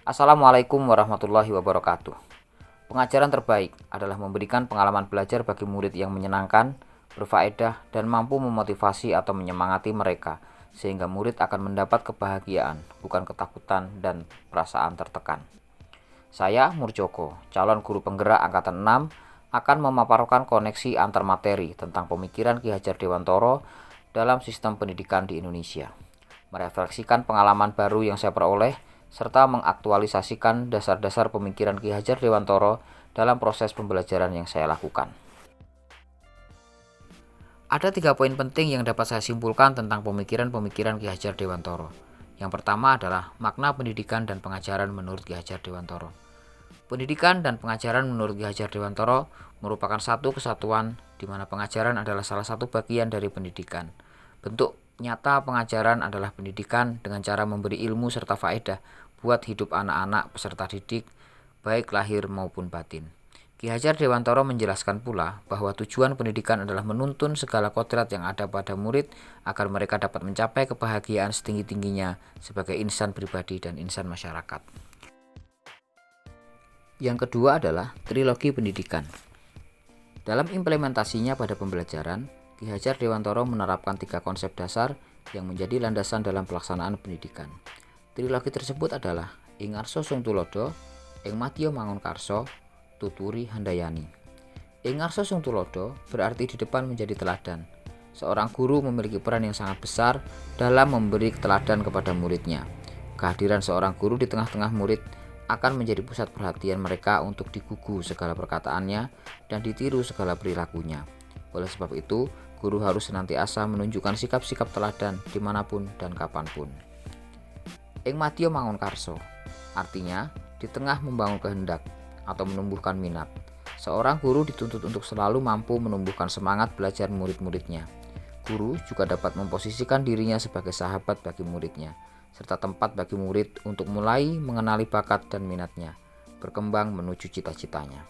Assalamualaikum warahmatullahi wabarakatuh. Pengajaran terbaik adalah memberikan pengalaman belajar bagi murid yang menyenangkan, berfaedah, dan mampu memotivasi atau menyemangati mereka, sehingga murid akan mendapat kebahagiaan, bukan ketakutan dan perasaan tertekan. Saya, Murjoko, calon guru penggerak Angkatan 6, akan memaparkan koneksi antar materi tentang pemikiran Ki Hajar Dewantoro dalam sistem pendidikan di Indonesia, merefleksikan pengalaman baru yang saya peroleh, serta mengaktualisasikan dasar-dasar pemikiran Ki Hajar Dewantoro dalam proses pembelajaran yang saya lakukan. Ada 3 poin penting yang dapat saya simpulkan tentang pemikiran-pemikiran Ki Hajar Dewantoro. Yang pertama adalah makna pendidikan dan pengajaran menurut Ki Hajar Dewantoro. Pendidikan dan pengajaran menurut Ki Hajar Dewantoro merupakan satu kesatuan di mana pengajaran adalah salah satu bagian dari pendidikan. Bentuk nyata pengajaran adalah pendidikan dengan cara memberi ilmu serta faedah buat hidup anak-anak peserta didik, baik lahir maupun batin. Ki Hajar Dewantoro menjelaskan pula bahwa tujuan pendidikan adalah menuntun segala kodrat yang ada pada murid agar mereka dapat mencapai kebahagiaan setinggi-tingginya sebagai insan pribadi dan insan masyarakat. Yang kedua adalah trilogi pendidikan. Dalam implementasinya pada pembelajaran, Ki Hajar Dewantoro menerapkan 3 konsep dasar yang menjadi landasan dalam pelaksanaan pendidikan. Trilogi tersebut adalah Ing Arso Sung Tulodo, Ing Madya Mangunkarso, Tuturi Handayani. Ing Arso Sung Tulodo berarti di depan menjadi teladan. Seorang guru memiliki peran yang sangat besar dalam memberi teladan kepada muridnya. Kehadiran seorang guru di tengah-tengah murid akan menjadi pusat perhatian mereka untuk digugu segala perkataannya dan ditiru segala perilakunya. Oleh sebab itu, guru harus senantiasa menunjukkan sikap-sikap teladan dimanapun dan kapanpun. Ing Madya Mangunkarso artinya di tengah membangun kehendak atau menumbuhkan minat. Seorang guru dituntut untuk selalu mampu menumbuhkan semangat belajar murid-muridnya. Guru juga dapat memposisikan dirinya sebagai sahabat bagi muridnya, serta tempat bagi murid untuk mulai mengenali bakat dan minatnya, berkembang menuju cita-citanya.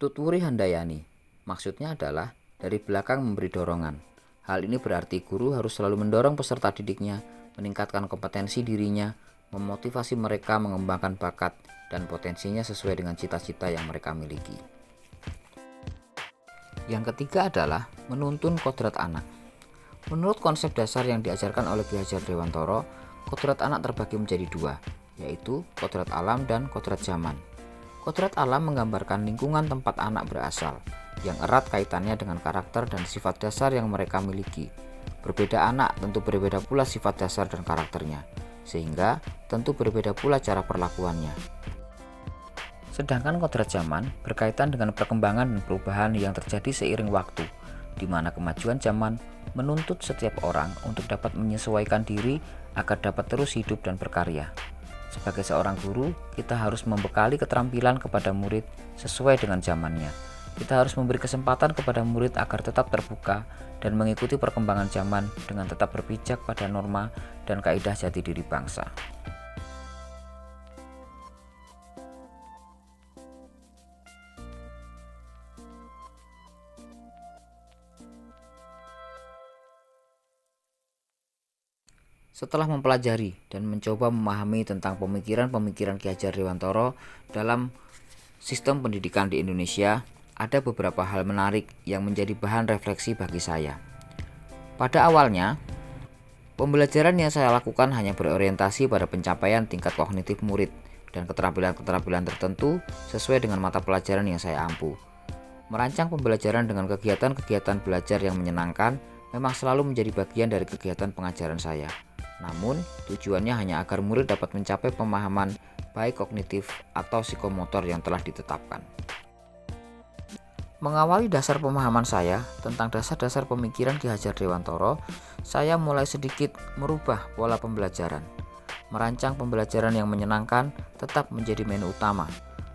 Tuturi Handayani maksudnya adalah dari belakang memberi dorongan. Hal ini berarti guru harus selalu mendorong peserta didiknya, meningkatkan kompetensi dirinya, memotivasi mereka mengembangkan bakat dan potensinya sesuai dengan cita-cita yang mereka miliki. Yang ketiga adalah menuntun kodrat anak. Menurut konsep dasar yang diajarkan oleh Ki Hajar Dewantoro, kodrat anak terbagi menjadi 2, yaitu kodrat alam dan kodrat zaman. Kodrat alam menggambarkan lingkungan tempat anak berasal, yang erat kaitannya dengan karakter dan sifat dasar yang mereka miliki. Berbeda anak tentu berbeda pula sifat dasar dan karakternya, sehingga tentu berbeda pula cara perlakuannya. Sedangkan kodrat zaman berkaitan dengan perkembangan dan perubahan yang terjadi seiring waktu, di mana kemajuan zaman menuntut setiap orang untuk dapat menyesuaikan diri agar dapat terus hidup dan berkarya. Sebagai seorang guru, kita harus membekali keterampilan kepada murid sesuai dengan zamannya. Kita harus memberi kesempatan kepada murid agar tetap terbuka dan mengikuti perkembangan zaman dengan tetap berpijak pada norma dan kaidah jati diri bangsa. Setelah mempelajari dan mencoba memahami tentang pemikiran-pemikiran Ki Hajar Dewantoro dalam sistem pendidikan di Indonesia, ada beberapa hal menarik yang menjadi bahan refleksi bagi saya. Pada awalnya, pembelajaran yang saya lakukan hanya berorientasi pada pencapaian tingkat kognitif murid dan keterampilan-keterampilan tertentu sesuai dengan mata pelajaran yang saya ampu. Merancang pembelajaran dengan kegiatan-kegiatan belajar yang menyenangkan memang selalu menjadi bagian dari kegiatan pengajaran saya. Namun, tujuannya hanya agar murid dapat mencapai pemahaman baik kognitif atau psikomotor yang telah ditetapkan. Mengawali dasar pemahaman saya tentang dasar-dasar pemikiran Ki Hajar Dewantoro, saya mulai sedikit merubah pola pembelajaran. Merancang pembelajaran yang menyenangkan tetap menjadi menu utama.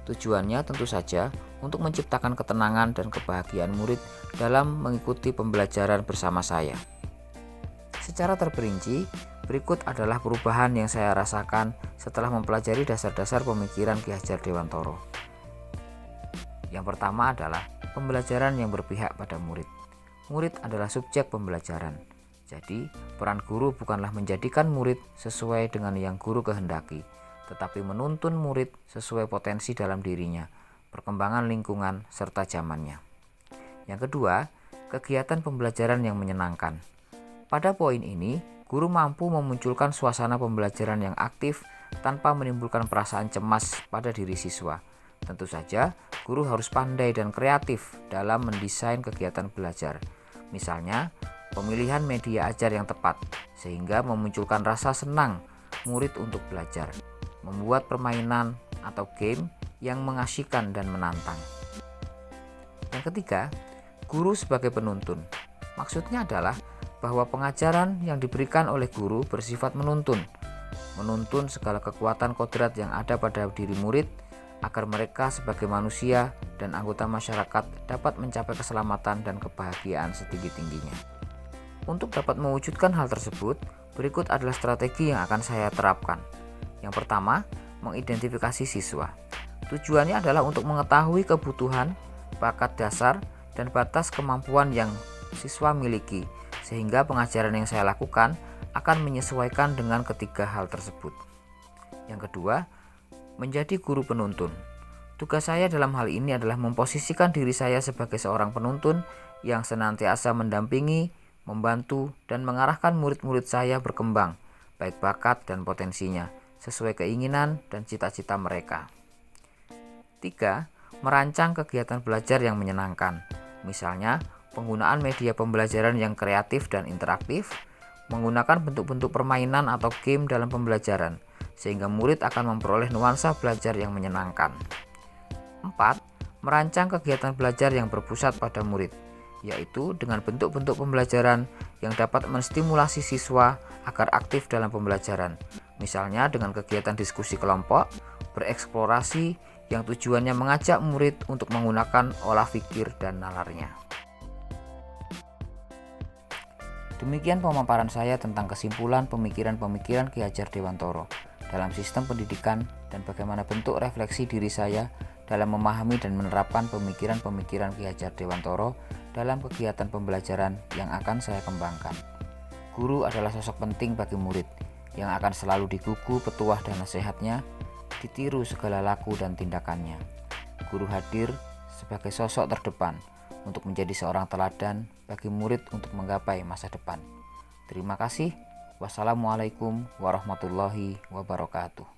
Tujuannya tentu saja untuk menciptakan ketenangan dan kebahagiaan murid dalam mengikuti pembelajaran bersama saya. Secara terperinci, Berikut adalah perubahan yang saya rasakan setelah mempelajari dasar-dasar pemikiran Ki Hajar Dewantoro. Yang pertama adalah pembelajaran yang berpihak pada murid. Murid adalah subjek pembelajaran. Jadi, peran guru bukanlah menjadikan murid sesuai dengan yang guru kehendaki, tetapi menuntun murid sesuai potensi dalam dirinya, perkembangan lingkungan, serta zamannya. Yang kedua, kegiatan pembelajaran yang menyenangkan. Pada poin ini, guru mampu memunculkan suasana pembelajaran yang aktif tanpa menimbulkan perasaan cemas pada diri siswa. Tentu saja, guru harus pandai dan kreatif dalam mendesain kegiatan belajar. Misalnya, pemilihan media ajar yang tepat, sehingga memunculkan rasa senang murid untuk belajar. Membuat permainan atau game yang mengasyikan dan menantang. Yang ketiga, guru sebagai penuntun. Maksudnya adalah bahwa pengajaran yang diberikan oleh guru bersifat menuntun segala kekuatan kodrat yang ada pada diri murid agar mereka sebagai manusia dan anggota masyarakat dapat mencapai keselamatan dan kebahagiaan setinggi-tingginya. Untuk dapat mewujudkan hal tersebut, berikut adalah strategi yang akan saya terapkan. Yang pertama, mengidentifikasi siswa. Tujuannya adalah untuk mengetahui kebutuhan, bakat dasar, dan batas kemampuan yang siswa miliki, sehingga pengajaran yang saya lakukan akan menyesuaikan dengan ketiga hal tersebut. Yang kedua, menjadi guru penuntun. Tugas saya dalam hal ini adalah memposisikan diri saya sebagai seorang penuntun yang senantiasa mendampingi, membantu, dan mengarahkan murid-murid saya berkembang, baik bakat dan potensinya, sesuai keinginan dan cita-cita mereka. 3. Merancang kegiatan belajar yang menyenangkan. Misalnya, penggunaan media pembelajaran yang kreatif dan interaktif, menggunakan bentuk-bentuk permainan atau game dalam pembelajaran, sehingga murid akan memperoleh nuansa belajar yang menyenangkan. 4. Merancang kegiatan belajar yang berpusat pada murid, yaitu dengan bentuk-bentuk pembelajaran yang dapat menstimulasi siswa agar aktif dalam pembelajaran, misalnya dengan kegiatan diskusi kelompok, bereksplorasi yang tujuannya mengajak murid untuk menggunakan olah pikir dan nalarnya. Demikian pemaparan saya tentang kesimpulan pemikiran-pemikiran Ki Hajar Dewantoro dalam sistem pendidikan dan bagaimana bentuk refleksi diri saya dalam memahami dan menerapkan pemikiran-pemikiran Ki Hajar Dewantoro dalam kegiatan pembelajaran yang akan saya kembangkan. Guru adalah sosok penting bagi murid yang akan selalu digugu petuah dan nasihatnya, ditiru segala laku dan tindakannya. Guru hadir sebagai sosok terdepan untuk menjadi seorang teladan bagi murid untuk menggapai masa depan. Terima kasih. Wassalamualaikum warahmatullahi wabarakatuh.